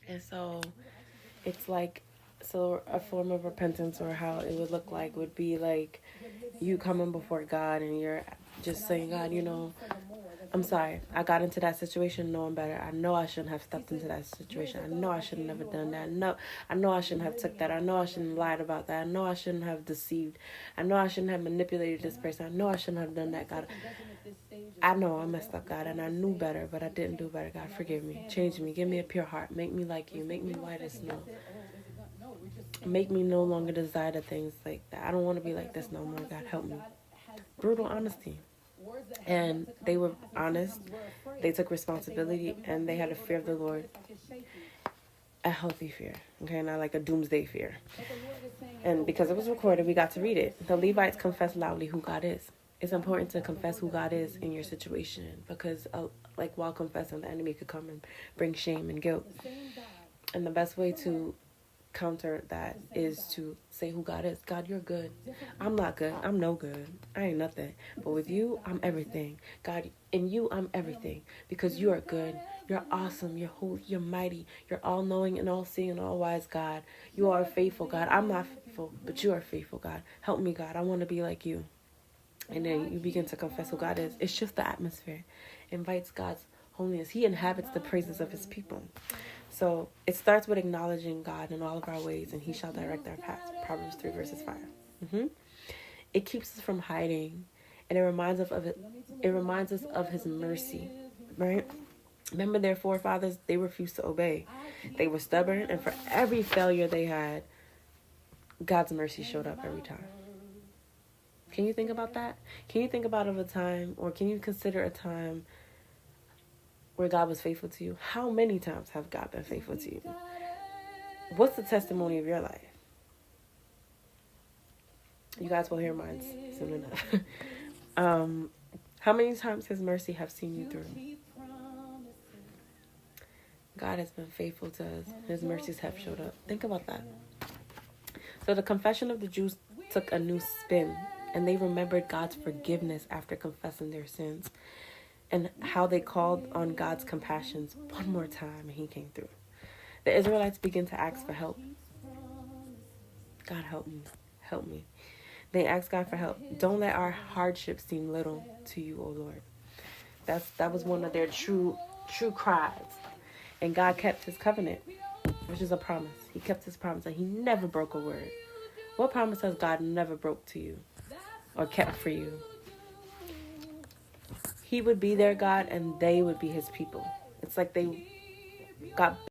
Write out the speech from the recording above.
And so it's like, so a form of repentance, or how it would look like, would be like you coming before God and you're just saying, God, I'm sorry. I got into that situation knowing better. I know I shouldn't have stepped into that situation. I know I should have never done that. No, I know I shouldn't have took that. I know I shouldn't have lied about that. I know I shouldn't have deceived. I know I shouldn't have manipulated this person. I know I shouldn't have done that, God. I know I messed up, God, and I knew better, but I didn't do better. God, forgive me. Change me. Give me a pure heart. Make me like you. Make me white as snow. Make me no longer desire the things like that. I don't want to be like this no more. God, help me. Brutal honesty. And they were honest. They took responsibility, and they had a fear of the Lord. A healthy fear, okay, not like a doomsday fear. And because it was recorded, we got to read it. The Levites confessed loudly who God is. It's important to confess who God is in your situation, because like while confessing, the enemy could come and bring shame and guilt. And the best way to counter that is to say who God is. God, you're good. I'm not good. I'm no good. I ain't nothing. But with you, I'm everything. God, in you, I'm everything, because you are good. You're awesome. You're holy. You're mighty. You're all-knowing and all-seeing and all-wise, God. You are faithful, God. I'm not faithful, but you are faithful, God. Help me, God. I want to be like you. And then you begin to confess who God is. It shifts the atmosphere. It invites God's holiness. He inhabits the praises of his people. So it starts with acknowledging God in all of our ways, and he shall direct our paths. Proverbs 3 verses 5. It keeps us from hiding, and it reminds us of it. It reminds us of his mercy, right? Remember their forefathers, they refused to obey. They were stubborn, and for every failure they had, God's mercy showed up every time. Can you think about that? Can you think about a time, or can you consider a time where God was faithful to you? How many times have God been faithful to you? What's the testimony of your life? You guys will hear mine soon enough. How many times his mercy have seen you through? God has been faithful to us. His mercies have showed up. Think about that. So the confession of the Jews took a new spin, and they remembered God's forgiveness after confessing their sins, and how they called on God's compassions one more time, and he came through. The Israelites began to ask for help. God, help me. Help me. They asked God for help. Don't let our hardships seem little to you, O Lord. That was one of their true cries. And God kept his covenant, which is a promise. He kept his promise, and he never broke a word. What promise has God never broke to you or kept for you? He would be their God, and they would be his people. It's like they got